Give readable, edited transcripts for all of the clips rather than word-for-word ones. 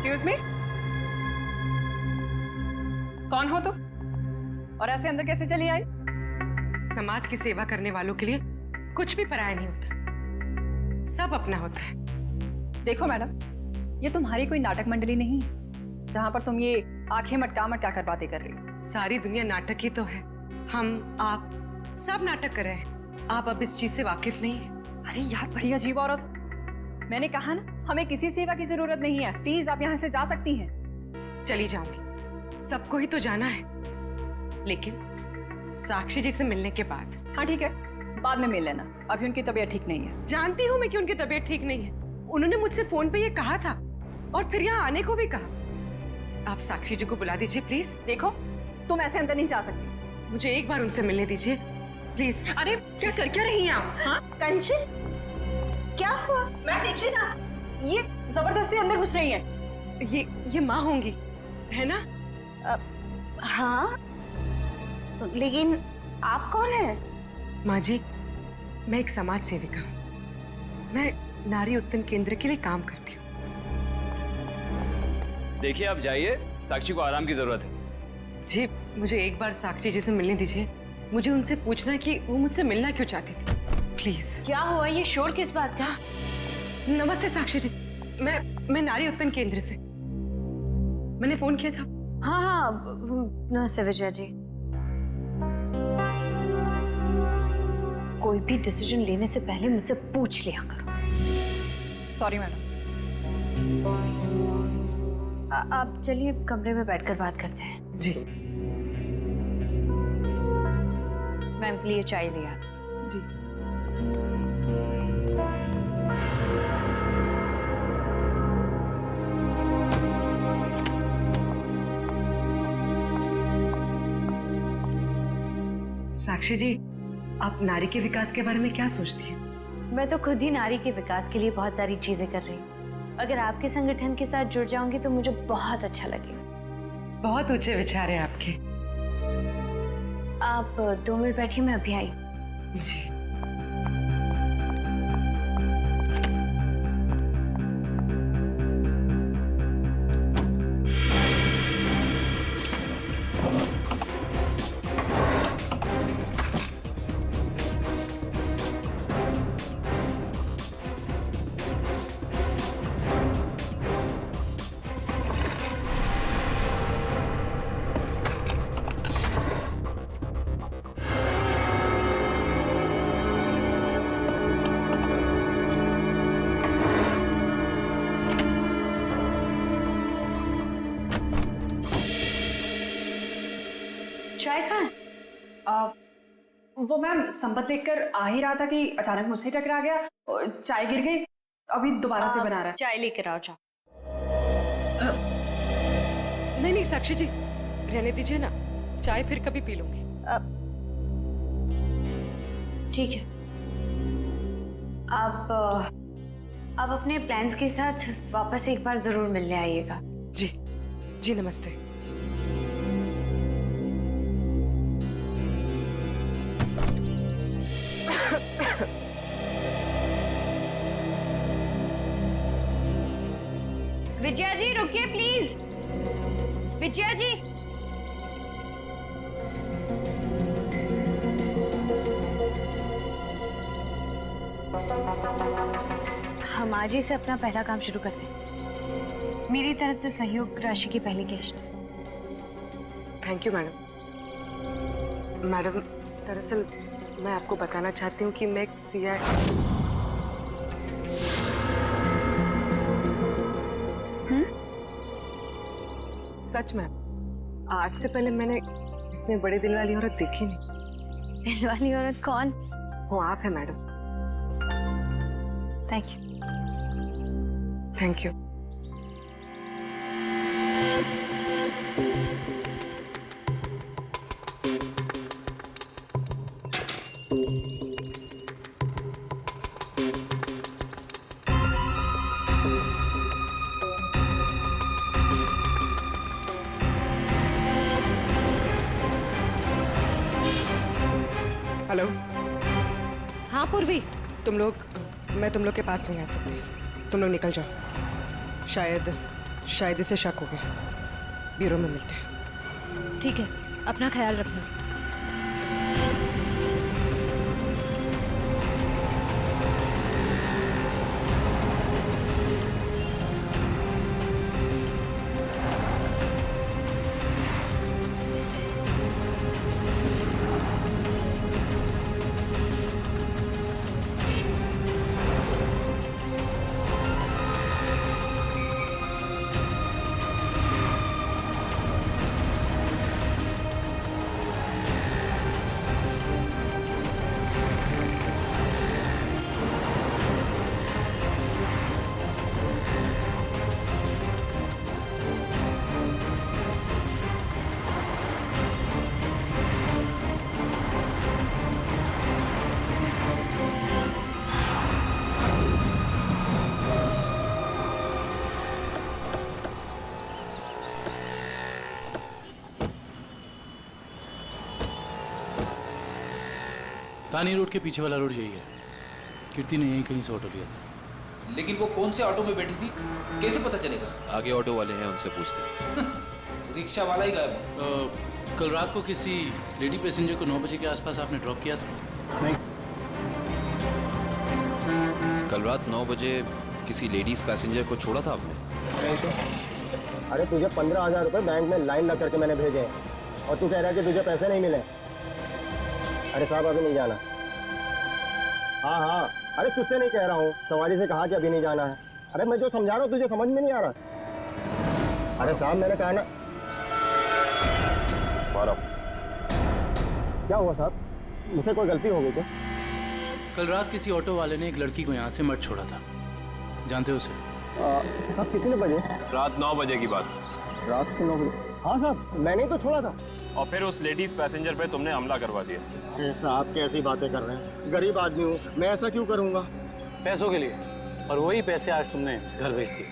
Excuse me, कौन हो तुम और ऐसे अंदर कैसे चली आई? समाज की सेवा करने वालों के लिए कुछ भी पराया नहीं होता, सब अपना होता है। देखो मैडम, ये तुम्हारी कोई नाटक मंडली नहीं है जहां पर तुम ये आंखें मटका मटका कर बातें कर रही हो। सारी दुनिया नाटक ही तो है, हम आप सब नाटक कर रहे हैं। आप अब इस चीज से वाकिफ नहीं है। अरे यार, बड़ी अजीब औरत हो। मैंने कहा ना, हमें किसी सेवा की जरूरत नहीं है। प्लीज आप यहाँ से जा सकती हैं। चली जाऊंगी, सबको ही तो जाना है, लेकिन साक्षी जी से मिलने के बाद। हाँ ठीक है, बाद में मिल लेना, अभी उनकी तबीयत ठीक नहीं है। जानती हूँ मैं कि उनकी तबीयत ठीक नहीं है। उन्होंने मुझसे फोन पे ये कहा था और फिर यहाँ आने को भी कहा। आप साक्षी जी को बुला दीजिए प्लीज। देखो, तुम ऐसे अंदर नहीं जा सकती। मुझे एक बार उनसे मिलने दीजिए प्लीज। अरे क्या कर क्या रही हैं आप? हाँ कंचन, क्या हुआ? मैं देख रही ना, ये जबरदस्ती अंदर घुस रही है। ये माँ होंगी, है ना? हाँ, लेकिन आप कौन हैं? माँ जी, मैं एक समाज सेविका हूँ। मैं नारी उत्थान केंद्र के लिए काम करती हूँ। देखिए आप जाइए, साक्षी को आराम की जरूरत है। जी, मुझे एक बार साक्षी जी से मिलने दीजिए। मुझे उनसे पूछना है कि वो मुझसे मिलना क्यों चाहती थी, प्लीज। क्या हुआ? ये शोर किस बात का? नमस्ते साक्षी जी, मैं नारी उत्थान केंद्र से, मैंने फोन किया था। हाँ हाँ, नमस्ते विजया जी। कोई भी डिसीजन लेने से पहले मुझसे पूछ लिया करो। Sorry madam. आप चलिए कमरे में बैठकर बात करते हैं। जी मैम के लिए चाय लिया। जी। साक्षी जी, आप नारी के विकास के बारे में क्या सोचती हैं? मैं तो खुद ही नारी के विकास के लिए बहुत सारी चीजें कर रही हूँ। अगर आपके संगठन के साथ जुड़ जाऊंगी तो मुझे बहुत अच्छा लगेगा। बहुत ऊंचे विचार है आपके। आप 2 मिनट बैठिए, मैं अभी आई। जी। चाय कहाँ है? वो मैम संपत लेकर आ ही रहा था कि अचानक मुझसे टकरा गया और चाय गिर गई। अभी दोबारा से बना रहा है। चाय लेकर आओ। जाओ। नहीं नहीं साक्षी जी, रहने दीजिए ना, चाय फिर कभी पी लूंगी। ठीक है, आप अपने प्लान्स के साथ वापस एक बार जरूर मिलने आइएगा। जी जी, नमस्ते। विजया जी रुकिए प्लीज। विजया जी, हम आज ही से अपना पहला काम शुरू करते हैं। मेरी तरफ से सहयोग राशि की पहली किश्त। Thank you madam. मैडम, दरअसल मैं आपको बताना चाहती हूँ कि मैं एक सीआई। सच में, आज से पहले मैंने इतने बड़े दिल वाली औरत देखी नहीं। दिल वाली औरत कौन? वो आप है madam. Thank you. Thank you. Hello. हाँ पूर्वी, मैं तुम लोग के पास नहीं आ सकती। तुम लोग निकल जाओ। शायद शायद इसे शक हो गया। ब्यूरो में मिलते हैं। ठीक है, अपना ख्याल रखना। तानी रोड के पीछे वाला रोड यही है। कीर्ति ने यहीं कहीं से ऑटो लिया था। लेकिन वो कौन से ऑटो में बैठी थी, कैसे पता चलेगा? आगे ऑटो वाले हैं, उनसे पूछते हैं। रिक्शा वाला ही गायब है। कल रात को किसी लेडी पैसेंजर को 9 बजे के आसपास आपने ड्रॉप किया था? नहीं। कल रात 9 बजे किसी लेडीज पैसेंजर को छोड़ा था आपने? नहीं तो। अरे तुझे 15,000 रुपये बैंक में लाइन लग करके मैंने भेजे हैं और तू कह रहा है कि तुझे पैसे नहीं मिले। अरे साहब अभी नहीं जाना। हाँ हाँ, अरे तुझसे नहीं कह रहा हूँ, सवारी से कहा कि अभी नहीं जाना है। अरे मैं जो समझा रहा हूँ तुझे समझ में नहीं आ रहा। अरे साहब मैंने कहा ना। क्या हुआ साहब, मुझसे कोई गलती हो गई क्या? कल रात किसी ऑटो वाले ने एक लड़की को यहाँ से मत छोड़ा था, जानते हो उसे? साहब कितने बजे? रात 9 बजे की बात। रात के 9 बजे? हाँ साहब, मैंने ही तो छोड़ा था। और फिर उस लेडीज पैसेंजर पे तुमने हमला करवा दिया। अरे साहब कैसी बातें कर रहे हैं, गरीब आदमी हूँ मैं, ऐसा क्यों करूँगा? पैसों के लिए, और वही पैसे आज तुमने घर भेज दिए।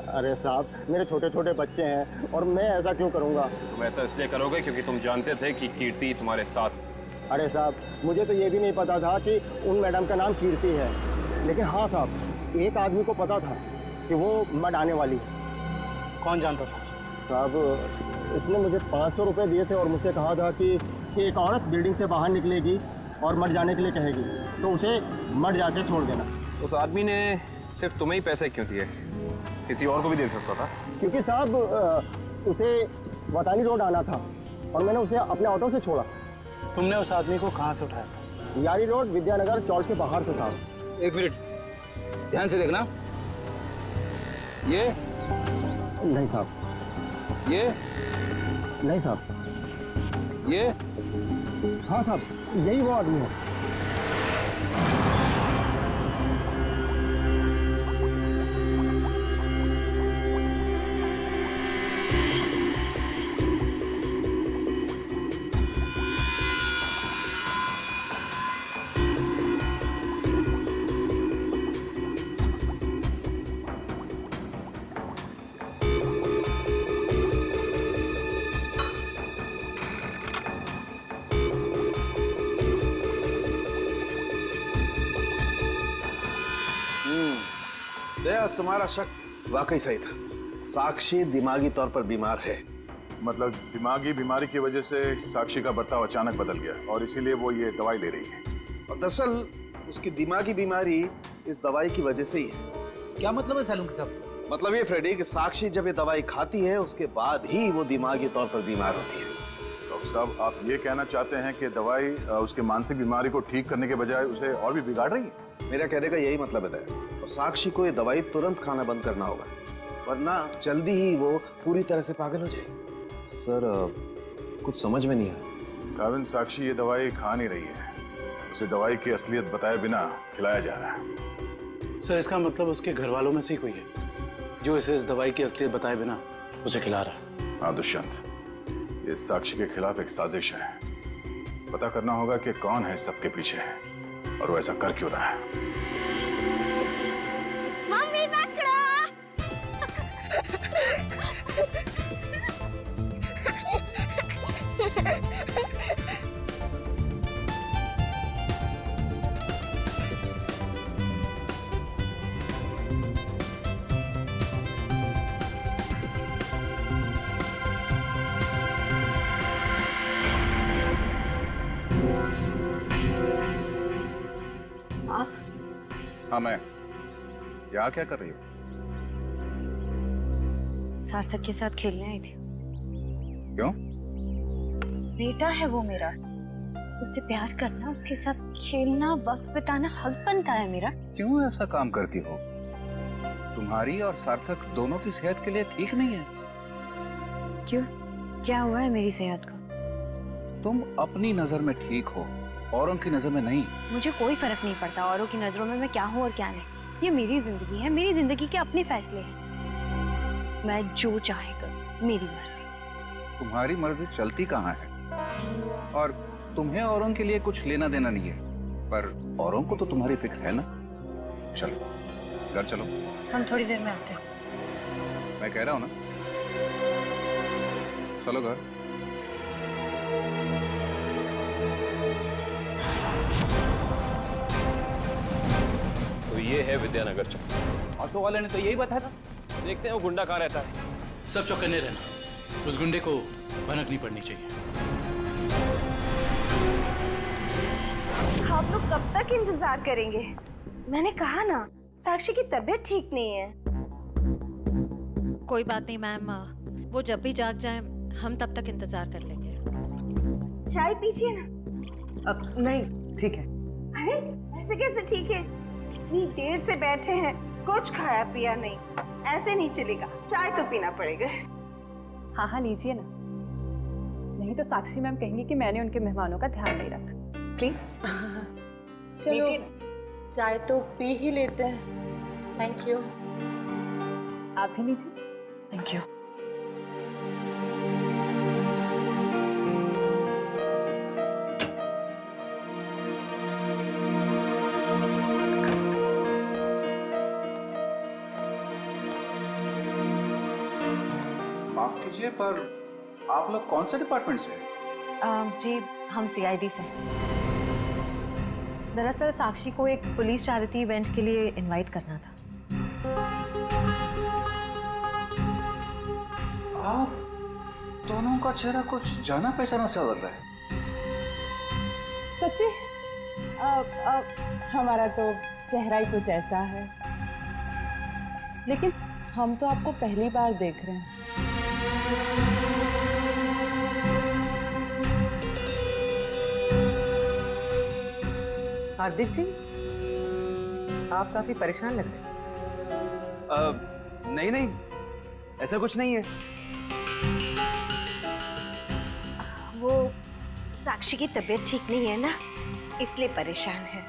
अरे साहब मेरे छोटे छोटे बच्चे हैं और मैं ऐसा क्यों करूँगा? तुम ऐसा इसलिए करोगे क्योंकि तुम जानते थे कि कीर्ति तुम्हारे साथ। अरे साहब मुझे तो ये भी नहीं पता था कि उन मैडम का नाम कीर्ति है, लेकिन हाँ साहब एक आदमी को पता था कि वो मड आने वाली है। कौन जानता था? साहब उसने मुझे 500 रुपये दिए थे और मुझसे कहा था कि एक औरत बिल्डिंग से बाहर निकलेगी और मड जाने के लिए कहेगी, तो उसे मड जाके छोड़ देना। उस आदमी ने सिर्फ तुम्हें ही पैसे क्यों दिए, किसी और को भी दे सकता था? क्योंकि साहब उसे वतानी रोड आना था और मैंने उसे अपने ऑटो से छोड़ा। तुमने उस आदमी को कहाँ से उठाया था? यारी रोड विद्यानगर चौक के बाहर से साहब। एक मिनट, ध्यान से देखना। ये नहीं साहब। ये नहीं साहब। ये हाँ साहब यही वो आदमी है। दया, तुम्हारा शक वाकई सही था। साक्षी दिमागी तौर पर बीमार है। मतलब दिमागी बीमारी की वजह से साक्षी का बर्ताव अचानक बदल गया और इसीलिए वो ये दवाई ले रही है। और दरअसल उसकी दिमागी बीमारी इस दवाई की वजह से ही है। क्या मतलब है सालून साहब? मतलब ये फ्रेडी कि साक्षी जब ये दवाई खाती है उसके बाद ही वो दिमागी तौर पर बीमार होती है। डॉक्टर साहब आप ये कहना चाहते हैं कि दवाई उसके मानसिक बीमारी को ठीक करने के बजाय उसे और भी बिगाड़ रही है? मेरा कहने का यही मतलब है दया। और साक्षी को ये दवाई तुरंत खाना बंद करना होगा, वरना जल्दी ही वो पूरी तरह से पागल हो जाएगी। सर कुछ समझ में नहीं आया। काविन, साक्षी ये दवाई खा नहीं रही है, उसे दवाई की असलियत बताए बिना खिलाया जा रहा है। सर इसका मतलब उसके घर वालों में से ही कोई है जो इसे इस दवाई की असलियत बताए बिना उसे खिला रहा है। हाँ दुष्यंत, ये साक्षी के खिलाफ एक साजिश है। पता करना होगा कि कौन है सबके पीछे और वो ऐसा कर क्यों रहा है। मम्मी पकड़ो। हाँ मैं। यहाँ क्या कर रही हो? सार्थक के साथ खेलने आई थी। क्यों? बेटा है वो मेरा, उससे प्यार करना, उसके साथ खेलना, वक्त बिताना हक बनता है मेरा। क्यों ऐसा काम करती हो? तुम्हारी और सार्थक दोनों की सेहत के लिए ठीक नहीं है। क्यों, क्या हुआ है मेरी सेहत को? तुम अपनी नजर में ठीक हो, औरों की नजर में नहीं। मुझे कोई फर्क नहीं पड़ता औरों की नजरों में मैं क्या हूँ और क्या नहीं। ये मेरी जिंदगी है, मेरी जिंदगी के अपने फैसले हैं। मैं जो चाहे करूँ, मेरी मर्जी। तुम्हारी मर्जी चलती कहाँ है? और तुम्हें औरों के लिए कुछ लेना देना नहीं है, पर औरों को तो तुम्हारी फिक्र है ना। चलो घर चलो। हम थोड़ी देर में आते हैं। मैं कह रहा हूँ ना, चलो घर। तो ये है विद्यानगर चौक। ऑटो वाले ने तो यही बताया था। देखते हैं वो गुंडा कहाँ रहता है। सब चौकन्ने रहना, उस गुंडे को भनक नहीं पड़नी चाहिए। आप लोग कब तक इंतजार करेंगे? मैंने कहा ना, साक्षी की तबीयत ठीक नहीं है। कोई बात नहीं मैम, वो जब भी जाग जाए हम तब तक इंतजार कर लेंगे। चाय पीजिए ना। अब नहीं, ठीक है। अरे ऐसे कैसे ठीक है? इतनी देर से बैठे हैं, कुछ खाया पिया नहीं, ऐसे नहीं चलेगा, चाय तो पीना पड़ेगा। हाँ हाँ लीजिए ना, नहीं तो साक्षी मैम कहेंगी कि मैंने उनके मेहमानों का ध्यान नहीं रखा। प्लीज चलो चाय तो पी ही लेते हैं। Thank you. आप भी लीजिए। Thank you. माफ कीजिए, पर आप लोग कौन से डिपार्टमेंट से? जी हम CID से। दरअसल साक्षी को एक पुलिस चैरिटी इवेंट के लिए इनवाइट करना था। आप दोनों का चेहरा कुछ जाना पहचाना सा लग रहा है। सच्ची? हमारा तो चेहरा ही कुछ ऐसा है, लेकिन हम तो आपको पहली बार देख रहे हैं। हार्दिक जी, आप काफी परेशान लग रहे हैं। नहीं नहीं, ऐसा कुछ नहीं है। वो साक्षी की तबीयत ठीक नहीं है ना, इसलिए परेशान है।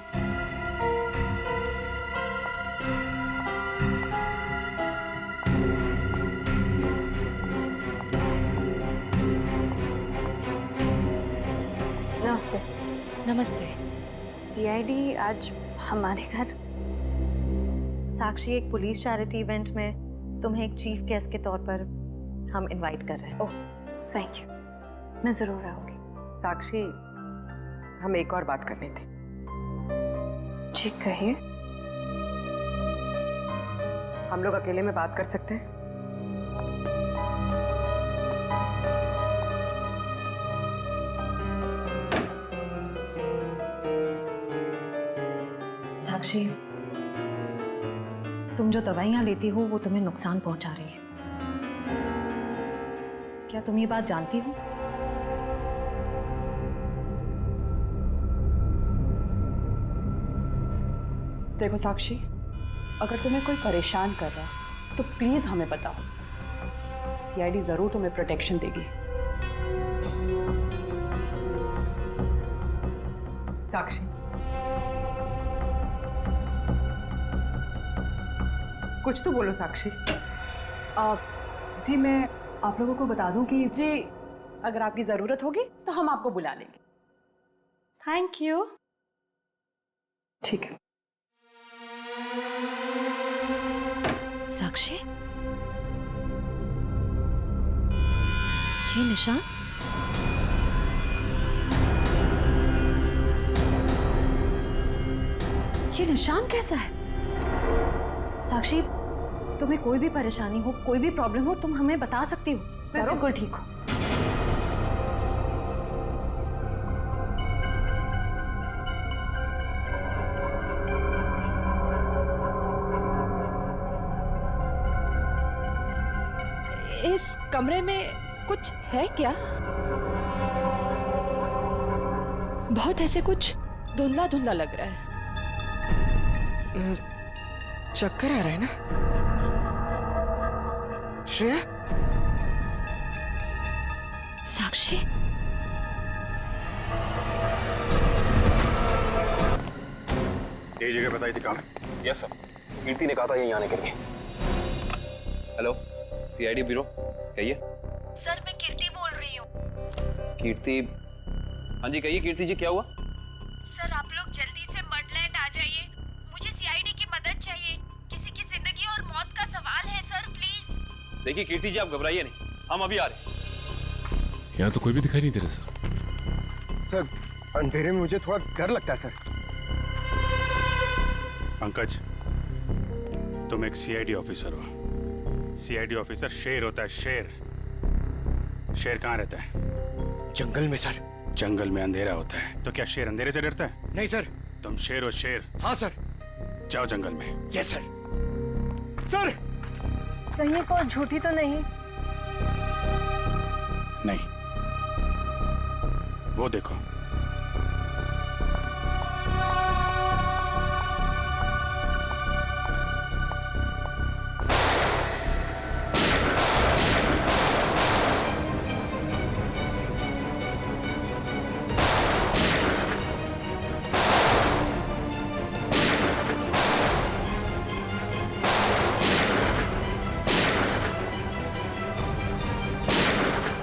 नमस्ते। नमस्ते। CID आज हमारे घर। साक्षी एक पुलिस चैरिटी इवेंट में तुम्हें एक चीफ गेस्ट के तौर पर हम इनवाइट कर रहे हैं। ओह थैंक यू, मैं जरूर आऊंगी। साक्षी, हम एक और बात करनी थी। जी कहिए। हम लोग अकेले में बात कर सकते हैं? साक्षी, तुम जो दवाइयां लेती हो वो तुम्हें नुकसान पहुंचा रही है। क्या तुम ये बात जानती हो? देखो साक्षी, अगर तुम्हें कोई परेशान कर रहा है तो प्लीज हमें बताओ। CID जरूर तुम्हें प्रोटेक्शन देगी। साक्षी, कुछ तो बोलो साक्षी। जी मैं आप लोगों को बता दूं कि जी अगर आपकी जरूरत होगी तो हम आपको बुला लेंगे। Thank you. ठीक है। साक्षी, ये निशान? ये निशान कैसा है? साक्षी, तुम्हें कोई भी परेशानी हो, कोई भी प्रॉब्लम हो, तुम हमें बता सकती हो। मैं बिल्कुल ठीक हूँ। इस कमरे में कुछ है क्या? बहुत ऐसे कुछ धुंधला धुंधला लग रहा है। चक्कर आ रहा है ना श्रेया? साक्षी, यही जगह बताई थी कहाँ? यस सर, कीर्ति ने कहा था यहीं आने के लिए। हेलो, सीआईडी ब्यूरो, कहिए। सर मैं कीर्ति बोल रही हूँ। कीर्ति? हाँ जी कहिए कीर्ति जी, क्या हुआ? सर आप लोग जल्दी से मडलैंड आ जाइए, मुझे सीआईडी की मदद चाहिए। किसी की जिंदगी और मौत का सवाल है सर, प्लीज। देखिए कीर्ति जी, आप घबराइए नहीं, हम अभी आ रहे हैं। यहाँ तो कोई भी दिखाई नहीं दे रहा सर। सर अंधेरे में मुझे थोड़ा डर लगता है सर। पंकज, तुम एक सीआईडी ऑफिसर हो। सीआईडी ऑफिसर शेर होता है, शेर। शेर कहाँ रहता है? जंगल में सर। जंगल में अंधेरा होता है, तो क्या शेर अंधेरे से डरता है? नहीं सर। तुम शेर हो, शेर। हाँ सर। जाओ जंगल में। Yes sir. सर कहीं कोई झूठी तो नहीं? नहीं, वो देखो।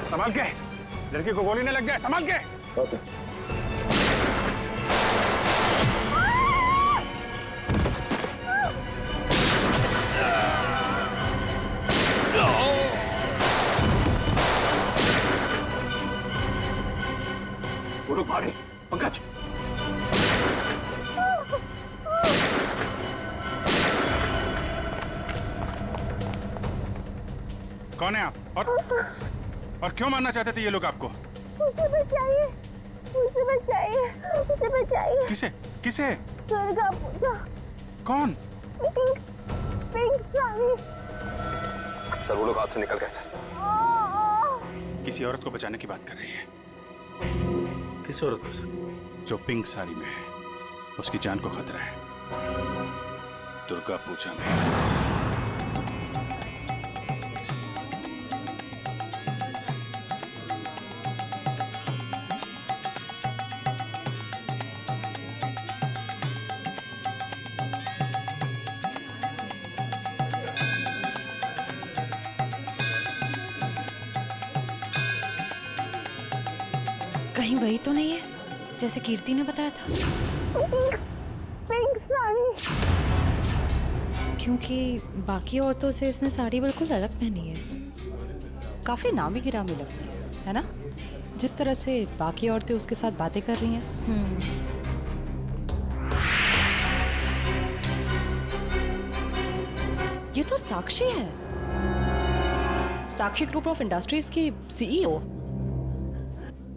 संभाल के, लड़के को गोली न लग जाए, संभाल के। वो रुक भागे, पंकज। कौन है आप? और क्यों मारना चाहते थे ये लोग आपको? मुझे बचाइए, मुझे बचाइए, मुझे बचाइए। किसे? किसे? दुर्गा पूजा। कौन? पिंक साड़ी। सर वो लोग हाथ से निकल गए थे। किसी औरत को बचाने की बात कर रही है। किस औरत को सर? जो पिंक साड़ी में है, उसकी जान को खतरा है। दुर्गा पूजा में। कहीं वही तो नहीं है जैसे कीर्ति ने बताया था? पिंक साड़ी। क्योंकि बाकी औरतों से इसने साड़ी बिल्कुल अलग पहनी है। काफी नामी गिरामी लगती है ना? जिस तरह से बाकी औरतें उसके साथ बातें कर रही हैं। ये तो साक्षी है, साक्षी ग्रुप ऑफ इंडस्ट्रीज की सीईओ।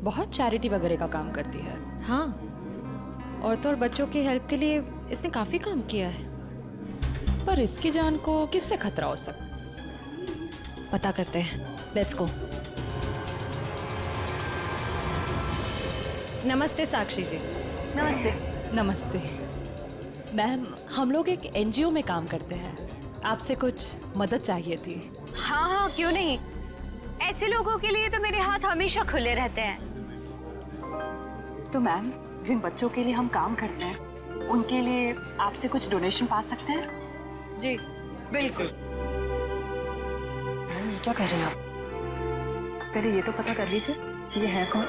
बहुत चैरिटी वगैरह का काम करती है। हाँ, औरतों और बच्चों की हेल्प के लिए इसने काफी काम किया है। पर इसकी जान को किससे खतरा हो सकता? पता करते हैं, लेट्स गो। नमस्ते साक्षी जी। नमस्ते। नमस्ते मैम, हम लोग एक एनजीओ में काम करते हैं, आपसे कुछ मदद चाहिए थी। हाँ हाँ, क्यों नहीं। ऐसे लोगों के लिए तो मेरे हाथ हमेशा खुले रहते हैं। तो मैम, जिन बच्चों के लिए हम काम करते हैं, उनके लिए आपसे कुछ डोनेशन पा सकते हैं? जी बिल्कुल। मैम ये क्या कर रहे हैं आप? पहले ये तो पता कर लीजिए ये है कौन।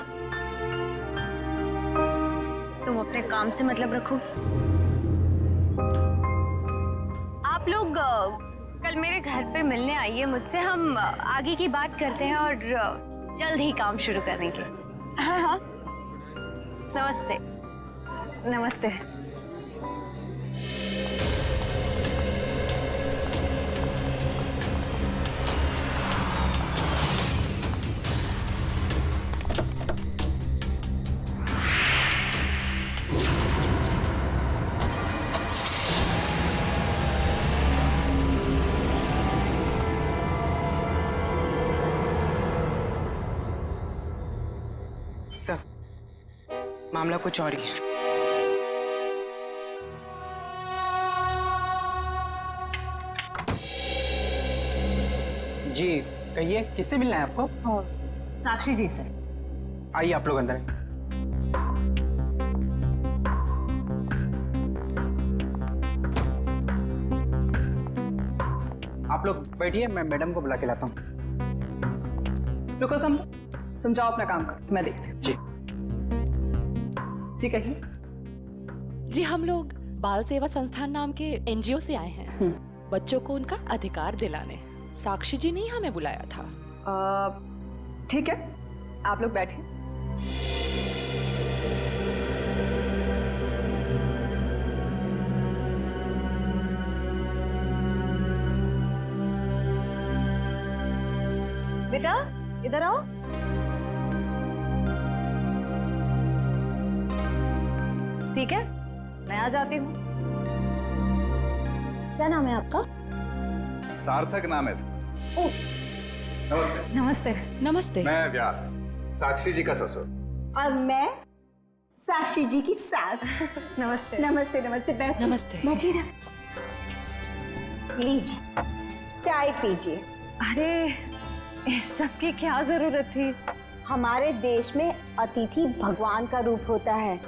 तुम अपने काम से मतलब रखो। आप लोग कल मेरे घर पे मिलने आइए मुझसे, हम आगे की बात करते हैं और जल्द ही काम शुरू करेंगे। हाँ हाँ, नमस्ते। नमस्ते। सर, मामला कुछ और ही है। जी कहिए, किससे मिलना है आपको? साक्षी जी से। आइए आप लोग अंदर। आप लोग बैठिए, मैं मैडम को बुला के लाता हूँ। रुको तुम जाओ अपना काम कर, मैं देखती हूँ। जी जी कहिए। जी हम लोग बाल सेवा संस्थान नाम के एनजीओ से आए हैं, बच्चों को उनका अधिकार दिलाने। साक्षी जी ने ही हमें बुलाया था। ठीक है, आप लोग बैठिए। बेटा इधर आओ। ठीक है, मैं आ जाती हूँ। क्या नाम है आपका? सार्थक नाम है सर। नमस्ते। नमस्ते। नमस्ते। मैं व्यास, साक्षी जी का ससुर। और मैं साक्षी जी की सास। नमस्ते। नमस्ते नमस्ते, बैठिए। नमस्ते। बैठिए ना, लीजिए चाय पीजिए। अरे इस सब की क्या जरूरत थी? हमारे देश में अतिथि भगवान का रूप होता है।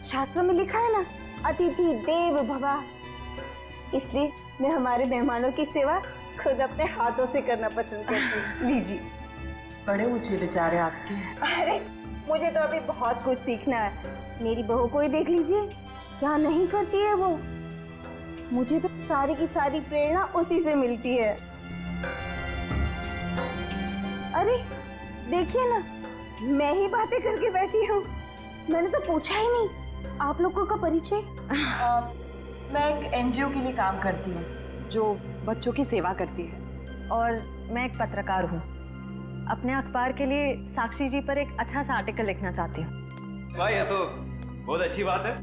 शास्त्रों में लिखा है ना, अतिथि देव भव। इसलिए मैं हमारे मेहमानों की सेवा खुद अपने हाथों से करना पसंद करती हूँ। लीजिए। बड़े ऊंचे विचार है आपके। अरे मुझे तो अभी बहुत कुछ सीखना है। मेरी बहू को ही देख लीजिए, क्या नहीं करती है वो। मुझे तो सारी की सारी प्रेरणा उसी से मिलती है। अरे देखिए ना, मैं ही बातें करके बैठी हूँ। मैंने तो पूछा ही नहीं आप लोगों का परिचय। मैं एक एनजीओ के लिए काम करती हूँ जो बच्चों की सेवा करती है। और मैं एक पत्रकार हूँ, अपने अखबार के लिए साक्षी जी पर एक अच्छा सा आर्टिकल लिखना चाहती हूँ। भाई ये तो बहुत अच्छी बात है।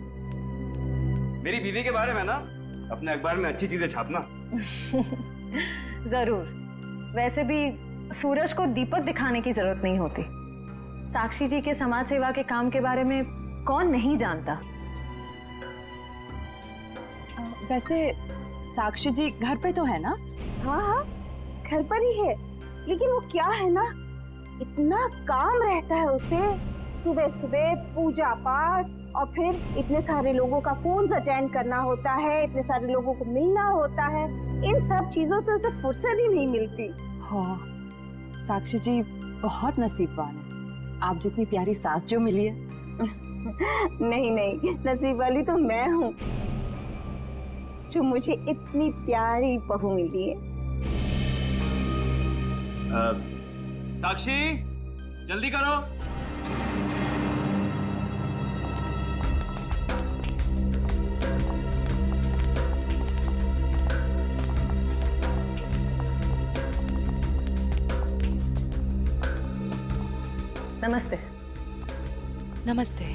मेरी बीवी के बारे में ना अपने अखबार में अच्छी चीजें छापना। जरूर। वैसे भी सूरज को दीपक दिखाने की जरूरत नहीं होती। साक्षी जी के समाज सेवा के काम के बारे में कौन नहीं जानता। वैसे साक्षी जी घर पे तो है ना? हाँ हाँ, घर पर ही है। लेकिन वो क्या है ना, इतना काम रहता है उसे। सुबह सुबह पूजा पाठ, और फिर इतने सारे लोगों का फोन अटेंड करना होता है, इतने सारे लोगों को मिलना होता है। इन सब चीजों से उसे फुर्सत ही नहीं मिलती। हाँ, साक्षी जी बहुत नसीबवान है। आप जितनी प्यारी सास जो मिली है। नहीं नहीं, नसीब वाली तो मैं हूँ जो मुझे इतनी प्यारी बहू मिली है। साक्षी जल्दी करो। नमस्ते। नमस्ते।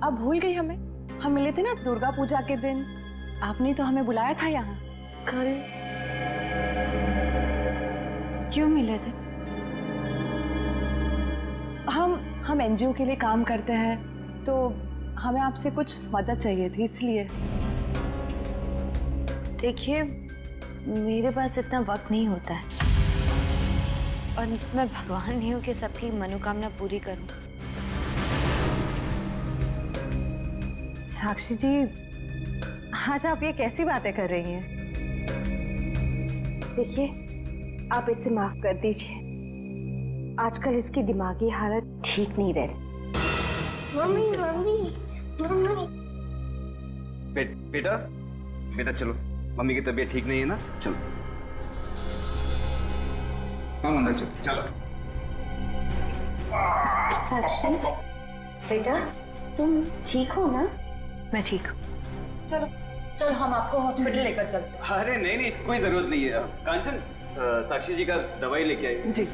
आप भूल गई हमें? हम मिले थे ना दुर्गा पूजा के दिन। आपने तो हमें बुलाया था यहाँ। कल क्यों मिले थे? हम एनजीओ के लिए काम करते हैं, तो हमें आपसे कुछ मदद चाहिए थी, इसलिए। देखिए, मेरे पास इतना वक्त नहीं होता है, और मैं भगवान नहीं हूँ कि सबकी मनोकामना पूरी करूँ। साक्षी जी, आज आप ये कैसी बातें कर रही हैं? देखिए, आप इसे माफ कर दीजिए। आजकल इसकी दिमागी हालत ठीक नहीं रही। Mummy mummy mummy. बेटा बेटा चलो, मम्मी की तबीयत ठीक नहीं है ना, चलो। हम अंदर चलो। चलो। साक्षी बेटा, तुम ठीक हो ना? मैं ठीक हूँ। चलो हम आपको हॉस्पिटल लेकर चलते हैं। अरे नहीं नहीं, कोई जरूरत नहीं है। कांचन, साक्षी जी का दवाई लेके आई। जी।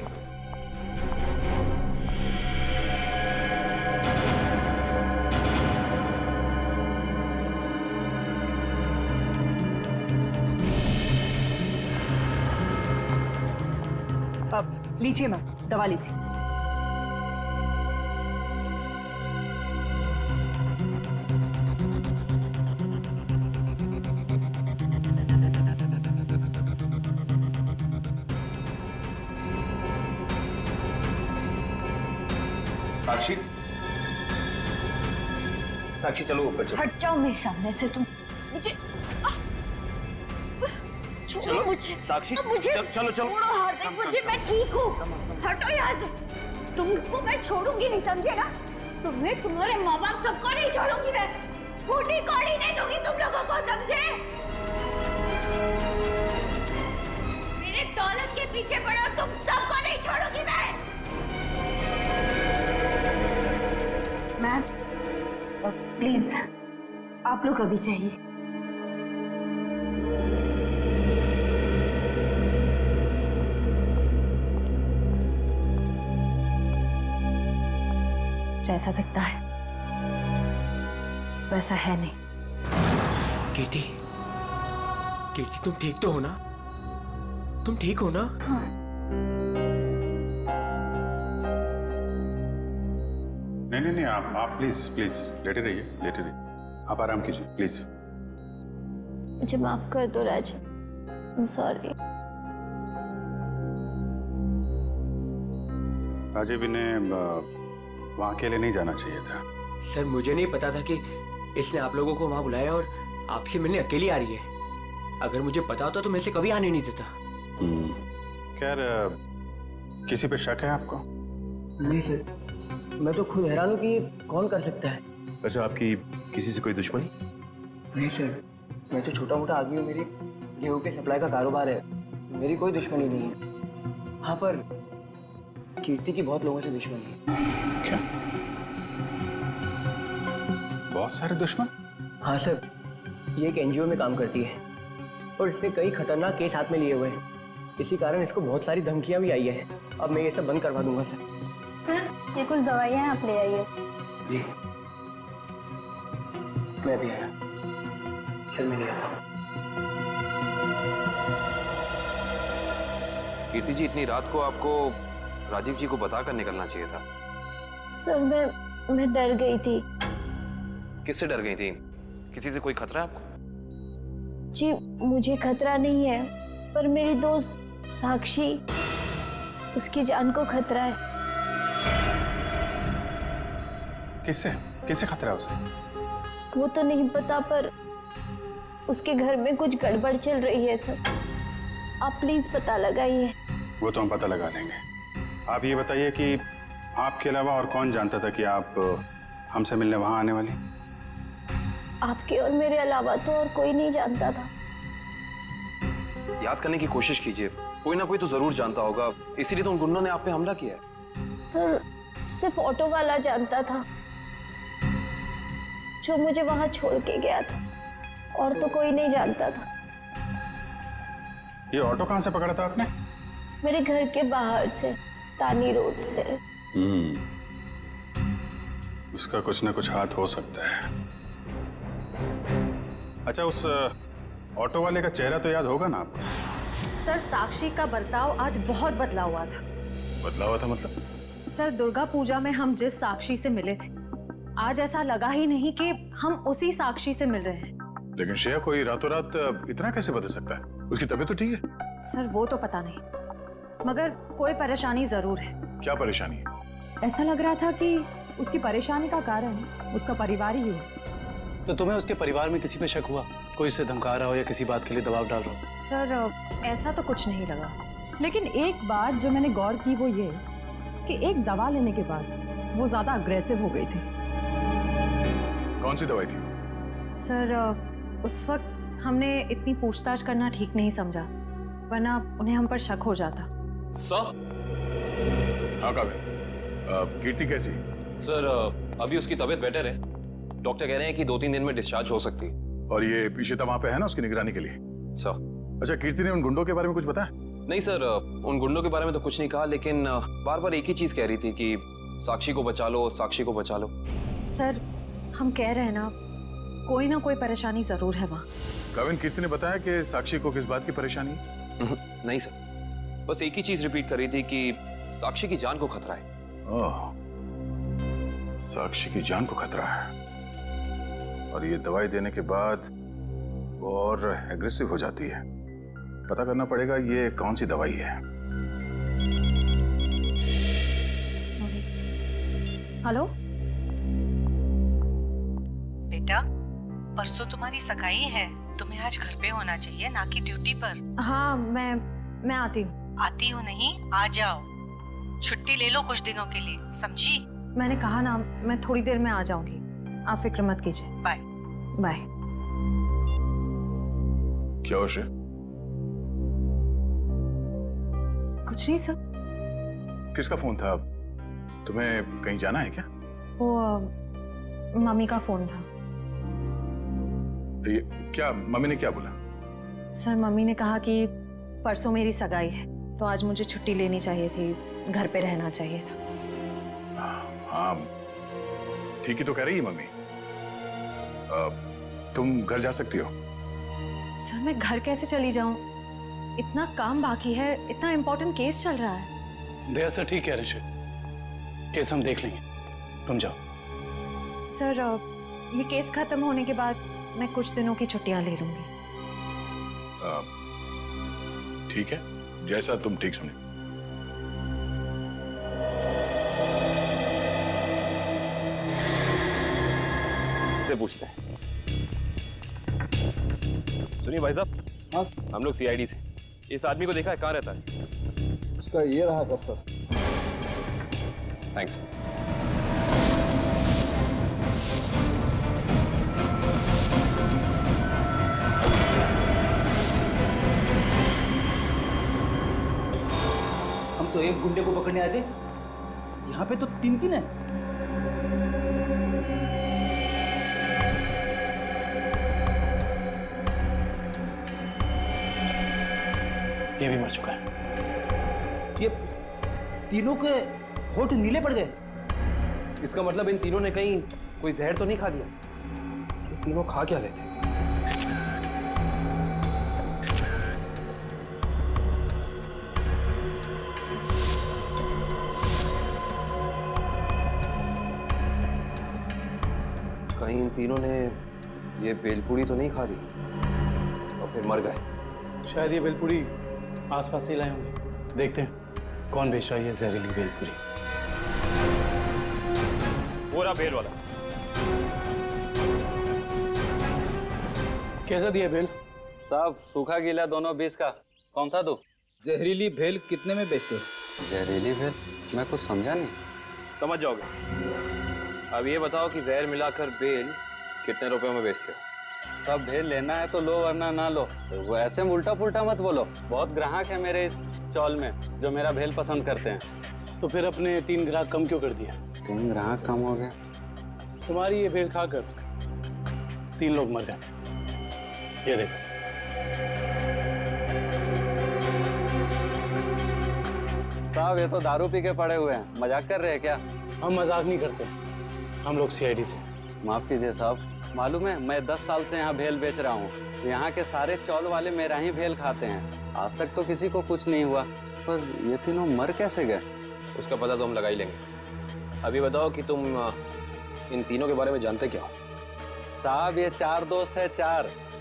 अब लीजिए मैम, दवा लीजिए। साक्षी, साक्षी चलो ऊपर चलो। हट जाओ मेरे सामने से तुम। मुझे चलो मुझे साक्षी, मुझे चलो चलो। छोड़ो हार्दिक, मुझे, मैं ठीक हूँ। हटो यहाँ से। तुमको मैं छोड़ूंगी नहीं, समझे ना? तुम्हें, तुम्हारे माँ बाप सबको नहीं छोड़ूंगी मैं। फूटी कौड़ी नहीं दूंगी तुम लोगों को, समझे? मेरे दौलत के पीछे पड़ो, तुम सबको नहीं छोड़ूंगी मैं। मैम प्लीज आप लोग अभी चाहिए। जैसा दिखता है वैसा है नहीं। कीर्ति, कीर्ति तुम ठीक तो हो ना? तुम ठीक हो ना? हाँ। नहीं, आप प्लीज प्लीज लेटे रहिए, लेटे रहिए। आप आराम कीजिए प्लीज। मुझे माफ कर दो राज, I'm sorry। राजीव, इन्हें वहाँ अकेले नहीं जाना चाहिए था। सर मुझे नहीं पता था कि इसने आप लोगों को वहाँ बुलाया और आपसे मिलने अकेली आ रही है। अगर मुझे पता होता तो मैं इसे कभी आने नहीं देता। खैर, किसी पे शक है आपको? नहीं सर, मैं तो खुद हैरान हूँ कि ये कौन कर सकता है। अच्छा, आपकी किसी से कोई दुश्मनी? नहीं सर, मैं तो छोटा मोटा आदमी हूँ, मेरी गेहूं के सप्लाई का कारोबार है, मेरी कोई दुश्मनी नहीं है। हाँ पर कीर्ति की बहुत लोगों से दुश्मनी है। क्या? बहुत सारे दुश्मन? हाँ सर, ये एक एनजीओ में काम करती है और इसने कई खतरनाक केस हाथ में लिए हुए हैं। इसी कारण इसको बहुत सारी धमकियां भी आई है। अब मैं ये सब बंद करवा दूंगा सर। सर ये कुछ दवाइयाँ आप ले आइए। जी मैं भी आया। चल मैं ले आता हूँ। कीर्ति जी, इतनी रात को आपको राजीव जी को बताकर निकलना चाहिए था। सर मैं डर गई थी। किससे डर गई थी? किसी से कोई खतरा है आपको? जी मुझे खतरा नहीं है, पर मेरी दोस्त साक्षी, उसकी जान को खतरा है। किससे? किससे खतरा है उसे? वो तो नहीं पता, पर उसके घर में कुछ गड़बड़ चल रही है सर। आप प्लीज पता लगाइए। वो तो हम पता लगा लेंगे। आप ये बताइए कि आपके अलावा और कौन जानता था कि आप हमसे मिलने वहां आने वाली? आपके और मेरे अलावा तो और कोई नहीं जानता था। याद करने की कोशिश कीजिए, कोई ना कोई तो जरूर जानता होगा, इसीलिए तो उन गुंडों ने आप पे हमला किया है। सर सिर्फ ऑटो वाला जानता था, जो मुझे वहां छोड़ के गया था, और तो कोई नहीं जानता था। ये ऑटो कहाँ से पकड़ा था आपने? मेरे घर के बाहर से, तानी रोड से। उसका कुछ ना कुछ हाथ हो सकता है। अच्छा, उस ऑटो वाले का चेहरा तो याद होगा ना आपको? सर साक्षी का बर्ताव आज बहुत बदला हुआ था। बदला हुआ था मतलब? सर दुर्गा पूजा में हम जिस साक्षी से मिले थे, आज ऐसा लगा ही नहीं कि हम उसी साक्षी से मिल रहे हैं। लेकिन श्रेया, कोई रातों रात इतना कैसे बदल सकता है? उसकी तबीयत तो ठीक है? सर वो तो पता नहीं, मगर कोई परेशानी जरूर है। क्या परेशानी है? ऐसा लग रहा था कि उसकी परेशानी का कारण उसका परिवार ही है। तो तुम्हें उसके परिवार में किसी पे शक हुआ? कोई उसे धमका रहा हो या किसी बात के लिए दबाव डाल रहा हो? सर ऐसा तो कुछ नहीं लगा। लेकिन एक बात जो मैंने गौर की वो ये कि एक दवा लेने के बाद वो ज्यादा अग्रेसिव हो गई थी। कौन सी दवाई थी? सर उस वक्त हमने इतनी पूछताछ करना ठीक नहीं समझा, वरना उन्हें हम पर शक हो जाता। सर? हाँ काबिल, कीर्ति कैसी? सर अभी उसकी तबीयत बेटर है, डॉक्टर कह रहे हैं कि 2-3 दिन में डिस्चार्ज हो सकती है। और ये इशिता वहां पे है ना उसकी निगरानी के लिए? सर। अच्छा, कीर्ति ने उन गुंडों के बारे में कुछ बताया? नहीं सर, उन गुंडों के बारे में तो कुछ नहीं कहा, लेकिन बार बार एक ही चीज कह रही थी कि साक्षी को बचा लो, साक्षी को बचा लो। सर हम कह रहे हैं ना, कोई ना कोई परेशानी जरूर है वहाँ। काबिल, कीर्ति ने बताया कि साक्षी को किस बात की परेशानी है? नहीं सर, बस एक ही चीज रिपीट कर रही थी कि साक्षी की जान को खतरा है। ओह, साक्षी की जान को खतरा है, और ये दवाई देने के बाद वो और एग्रेसिव हो जाती है। पता करना पड़ेगा ये कौन सी दवाई है। सॉरी। हेलो बेटा, परसों तुम्हारी सगाई है, तुम्हें आज घर पे होना चाहिए, ना कि ड्यूटी पर। हाँ, मैं आती हूँ। आती हो नहीं, आ जाओ। छुट्टी ले लो कुछ दिनों के लिए, समझी? मैंने कहा ना, मैं थोड़ी देर में आ जाऊंगी, आप फिक्र मत कीजिए। Bye bye. क्या हो श्रेया? कुछ नहीं सर। किसका फोन था? तुम्हें कहीं जाना है क्या? वो मम्मी का फोन था। ये क्या, मम्मी ने क्या बोला? सर, मम्मी ने कहा कि परसों मेरी सगाई है, तो आज मुझे छुट्टी लेनी चाहिए थी, घर पे रहना चाहिए था। हाँ, ठीक ही तो कह रही है मम्मी। तुम घर जा सकती हो। सर, मैं घर कैसे चली जाऊं? इतना काम बाकी है, इतना इम्पोर्टेंट केस चल रहा है। दया सर ठीक कह रहे हैं, केस हम देख लेंगे, तुम जाओ। सर, ये केस खत्म होने के बाद मैं कुछ दिनों की छुट्टियां ले लूंगी। ठीक है, जैसा तुम ठीक समझो। से पूछते हैं। सुनिए भाई साहब, हाँ, हम लोग सीआईडी से। इस आदमी को देखा है, कहाँ रहता है? उसका ये रहा कब सर। थैंक्स। हम तो एक गुंडे को पकड़ने आए थे, यहाँ पे तो तीन तीन है। ये भी मर चुका है। ये तीनों के होठ नीले पड़ गए। इसका मतलब इन तीनों ने कहीं कोई जहर तो नहीं खा लिया? ये तीनों खा क्या रहे थे? कहीं इन तीनों ने ये बेलपूरी तो नहीं खा ली और फिर मर गए? शायद ये बेलपूरी आसपास से लाए होंगे। देखते हैं कौन बेच रहा है ये जहरीली बेलपूरी। पूरा बेल वाला। कैसा दिया बेल? साहब, सूखा गीला दोनों 20 का। कौन सा दो? जहरीली भेल कितने में बेचते हो? जहरीली भेल? मैं कुछ समझा नहीं। समझ जाओगे। अब ये बताओ कि जहर मिलाकर बेल कितने रुपए में बेचते हो? सब भेल लेना है तो लो, वरना ना लो। तो वो ऐसे उल्टा पुल्टा मत बोलो। बहुत ग्राहक है मेरे इस चौल में जो मेरा भेल पसंद करते हैं। तो फिर अपने 3 ग्राहक कम क्यों कर दिया? 3 ग्राहक कम हो गए? तुम्हारी ये भेल खाकर 3 लोग मर गए। ये देखो। साहब, ये तो दारू पी के पड़े हुए हैं। मजाक कर रहे हैं क्या? हम मजाक नहीं करते, हम लोग सीआईडी से। माफ कीजिए साहब, मालूम है मैं 10 साल से यहाँ भेल बेच रहा हूँ। यहाँ के सारे चौल वाले मेरा ही भेल खाते हैं। आज तक तो किसी को कुछ नहीं हुआ, पर ये तीनों मर कैसे गए? उसका पता तो हम लगा ही लेंगे। अभी बताओ कि तुम इन तीनों के बारे में जानते क्या हो? साहब, ये 4 दोस्त है,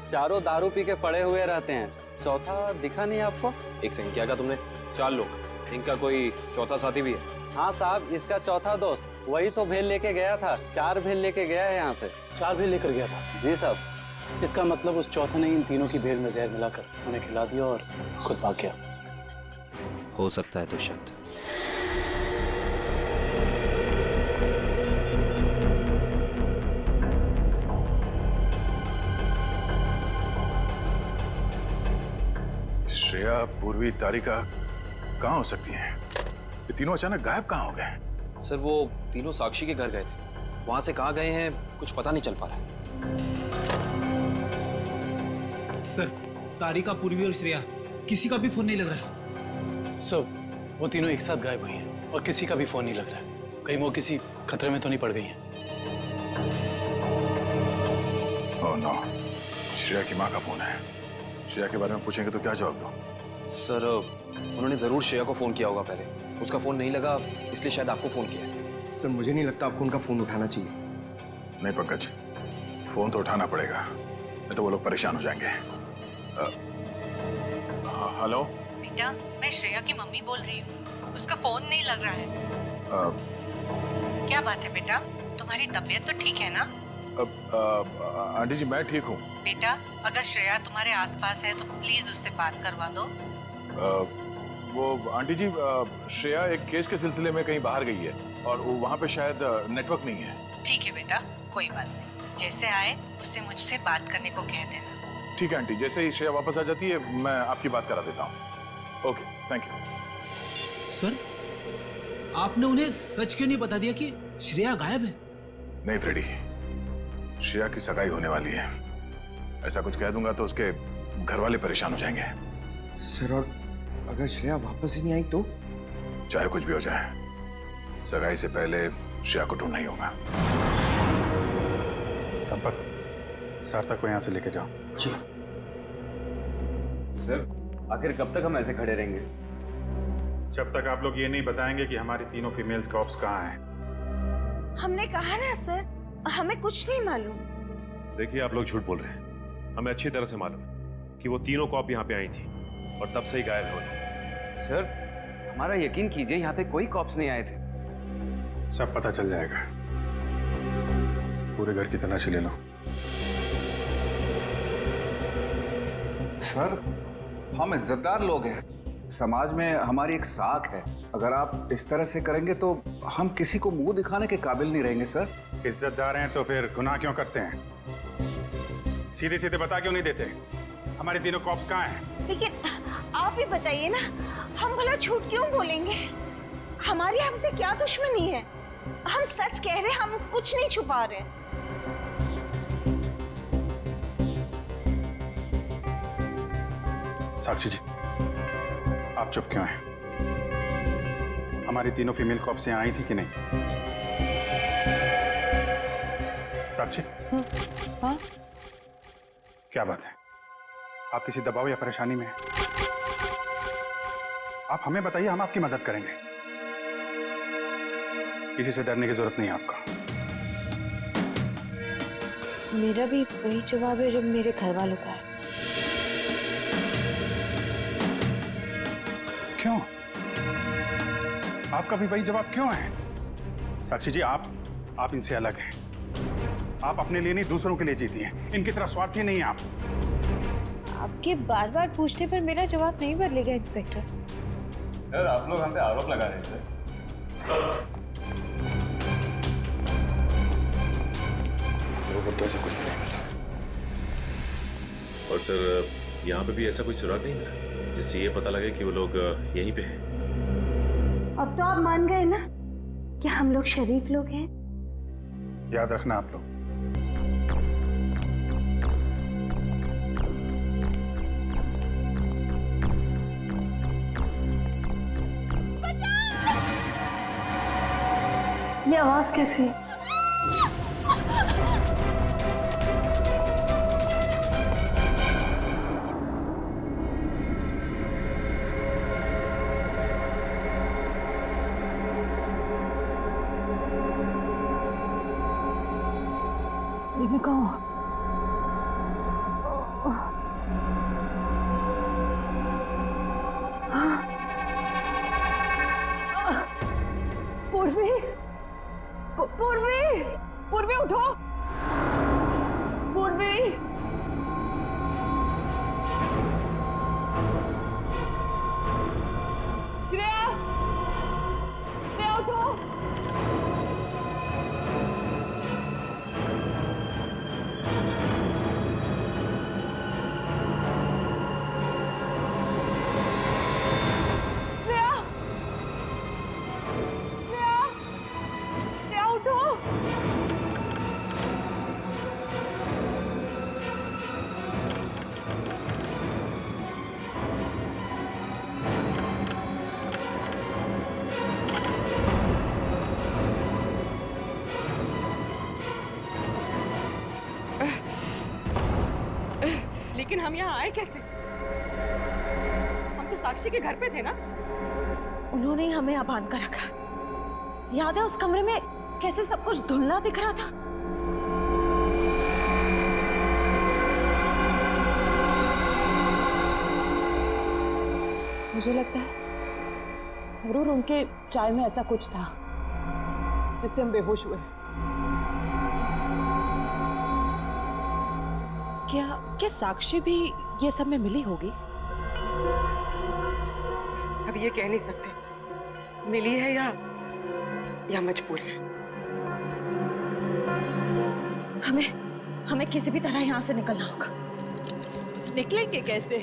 चारों दारू पी के पड़े हुए रहते हैं। चौथा दिखा नहीं आपको? एक सेकंड, क्या कहा तुमने? 4 लोग, इनका कोई चौथा साथी भी है? हाँ साहब, इसका चौथा दोस्त वही तो भेल लेके गया था। 4 भेल लेके गया है यहाँ से। 4 भेल लेकर गया था? जी साहब। इसका मतलब उस चौथे ने इन तीनों की भेल में जहर मिलाकर उन्हें खिला दिया और खुद भाग गया। हो सकता है दुष्यंत। श्रेया, पूर्वी, तारिका कहाँ हो सकती हैं? ये तीनों अचानक गायब कहाँ हो गए? सर, वो तीनों साक्षी के घर गए थे। वहां से कहाँ गए हैं कुछ पता नहीं चल पा रहा है। सर, तारिका, पूर्वी और श्रेया, किसी का भी फोन नहीं लग रहा है। सर, वो तीनों एक साथ गायब हुई हैं और किसी का भी फोन नहीं लग रहा है। कहीं वो किसी खतरे में तो नहीं पड़ गई हैं? ओह नो, श्रेया की माँ का फोन है। श्रेया के बारे में पूछेंगे तो क्या जवाब दो? सर उन्होंने जरूर श्रेया को फोन किया होगा पहले, उसका फोन नहीं लगा इसलिए शायद आपको फोन किया। सर मुझे नहीं लगता आपको उनका फोन उठाना चाहिए। नहीं पंकज, फोन तो उठाना पड़ेगा, नहीं तो वो लोग परेशान हो जाएंगे। हेलो बेटा, मैं श्रेया की मम्मी बोल रही हूँ, उसका फोन नहीं लग रहा है। क्या बात है बेटा, तुम्हारी तबीयत तो ठीक है ना? आंटी जी मैं ठीक हूँ। बेटा, अगर श्रेया तुम्हारे आसपास है तो प्लीज उससे बात करवा दो। वो आंटी जी, श्रेया एक केस के सिलसिले में कहीं बाहर गई है और वहाँ पे शायद नेटवर्क नहीं है। ठीक है बेटा, कोई बात नहीं, जैसे आए उससे मुझसे बात करने को कह देना। ठीक है आंटी, जैसे ही श्रेया वापस आ जाती है मैं आपकी बात करा देता हूँ। Okay, thank you. सर, आपने उन्हें सच क्यों नहीं बता दिया कि श्रेया गायब है? नहीं फ्रेडी, श्रेया की सगाई होने वाली है, ऐसा कुछ कह दूंगा तो उसके घर वाले परेशान हो जाएंगे। सर, और अगर श्रेया वापस ही नहीं आई तो? चाहे कुछ भी हो जाए, सगाई से पहले श्रेया को ढूंढना ही होगा। संपत, सार्थक को यहाँ से लेके जाओ। जी सर, आखिर कब तक हम ऐसे खड़े रहेंगे? जब तक आप लोग ये नहीं बताएंगे कि हमारी तीनों फीमेल्स कॉप्स कहाँ हैं। हमने कहा ना सर, हमें कुछ नहीं मालूम। देखिए, आप लोग झूठ बोल रहे हैं, हमें अच्छी तरह से मालूम है कि वो तीनों कॉप यहाँ पे आई थी और तब से ही गायब है। सर, हमारा यकीन कीजिए, यहाँ पे कोई कॉप्स नहीं आए थे। सब पता चल जाएगा, पूरे घर की तलाशी ले लो। सर, हम इज्जतदार लोग हैं, समाज में हमारी एक साख है, अगर आप इस तरह से करेंगे तो हम किसी को मुंह दिखाने के काबिल नहीं रहेंगे। सर, इज्जतदार हैं तो फिर गुनाह क्यों करते हैं? सीधे सीधे बता क्यों नहीं देते हमारे तीनों कॉप्स कहाँ हैं? लेकिन आप ही बताइए ना, हम भला झूठ क्यों बोलेंगे? हमारी हमसे क्या दुश्मनी है? हम सच कह रहे हैं, हम कुछ नहीं छुपा रहे। साक्षी जी, आप चुप क्यों हैं? हमारी तीनों फीमेल कॉप्स यहाँ आई थी कि नहीं? साक्षी, हाँ? क्या बात है? आप किसी दबाव या परेशानी में हैं? आप हमें बताइए, हम आपकी मदद करेंगे। किसी से डरने की जरूरत नहीं है आपको। मेरा भी वही जवाब है जब मेरे घर वालों का है। क्यों? आपका भी वही जवाब क्यों है? साक्षी जी, आप इनसे अलग हैं। आप अपने लिए नहीं, दूसरों के लिए जीती हैं। इनकी तरह स्वार्थी नहीं है आप। आपके बार बार पूछने पर मेरा जवाब नहीं बदलेगा इंस्पेक्टर। सर, आप लोग हम पे आरोप लगा रहे हैं सर। तो ऐसा कुछ भी नहीं मिला। और सर, यहाँ पे भी ऐसा कोई सुराग नहीं मिला जिससे ये पता लगे कि वो लोग यहीं पे हैं। अब तो आप मान गए ना कि हम लोग शरीफ लोग हैं। याद रखना आप लोग। ये आवाज कैसी? मैं कहूँ पूर्वी, पूर्वी, पूर्वी उठो, पूर्वी। श्रेया, श्रेया उठो। लेकिन हम यहाँ आए कैसे? हम तो साक्षी के घर पे थे ना? उन्होंने ही हमें यहाँ बांध कर रखा। याद है उस कमरे में कैसे सब कुछ धुंधला दिख रहा था? मुझे लगता है जरूर उनके चाय में ऐसा कुछ था जिससे हम बेहोश हुए। क्या साक्षी भी ये सब में मिली होगी? अब ये कह नहीं सकते मिली है या मजबूर है। हमें किसी भी तरह यहाँ से निकलना होगा। निकलेंगे कैसे?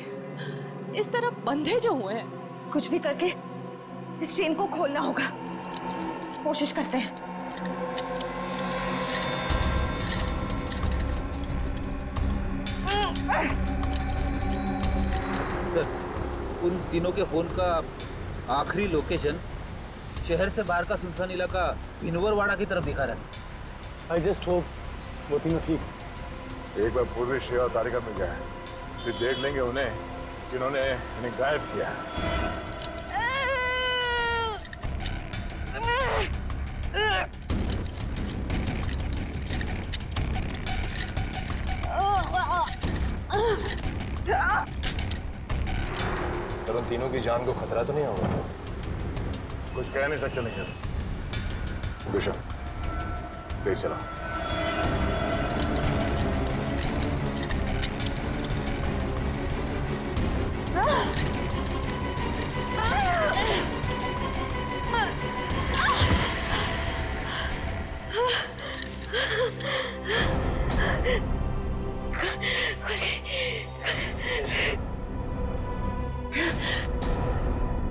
इस तरफ बंधे जो हुए हैं। कुछ भी करके इस चेन को खोलना होगा। कोशिश करते हैं। सर, उन तीनों के फोन का आखिरी लोकेशन शहर से बाहर का सुनसान इलाका भिनवरवाड़ा की तरफ दिखा रहा है। आई जस्ट होप वो तीनों ठीक। एक बार पूर्वी श्रेया और तारिका मिल जाए, फिर देख लेंगे उन्हें जिन्होंने इन्हें गायब किया। सर, उन तीनों की जान को खतरा तो नहीं होगा? कुछ कह नहीं सकते नहीं। गुलशन, प्लीज चला।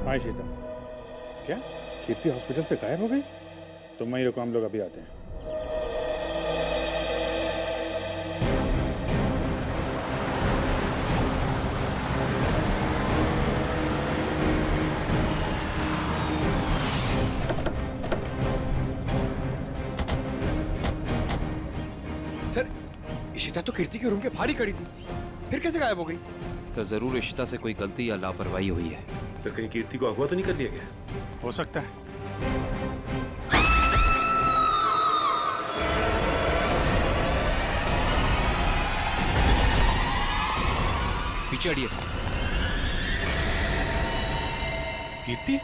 हाँ शीता, क्या कीर्ति हॉस्पिटल से गायब हो गई? तुम वहीं रुको, हम लोग अभी आते हैं। सर, इशिता तो कीर्ति के रूम के बाहर ही खड़ी थी, फिर कैसे गायब हो गई? सर, जरूर इशिता से कोई गलती या लापरवाही हुई है। सर, कहीं कीर्ति को अगवा तो नहीं कर लिया गया? हो सकता है। पीछे हटिए। कीर्ति?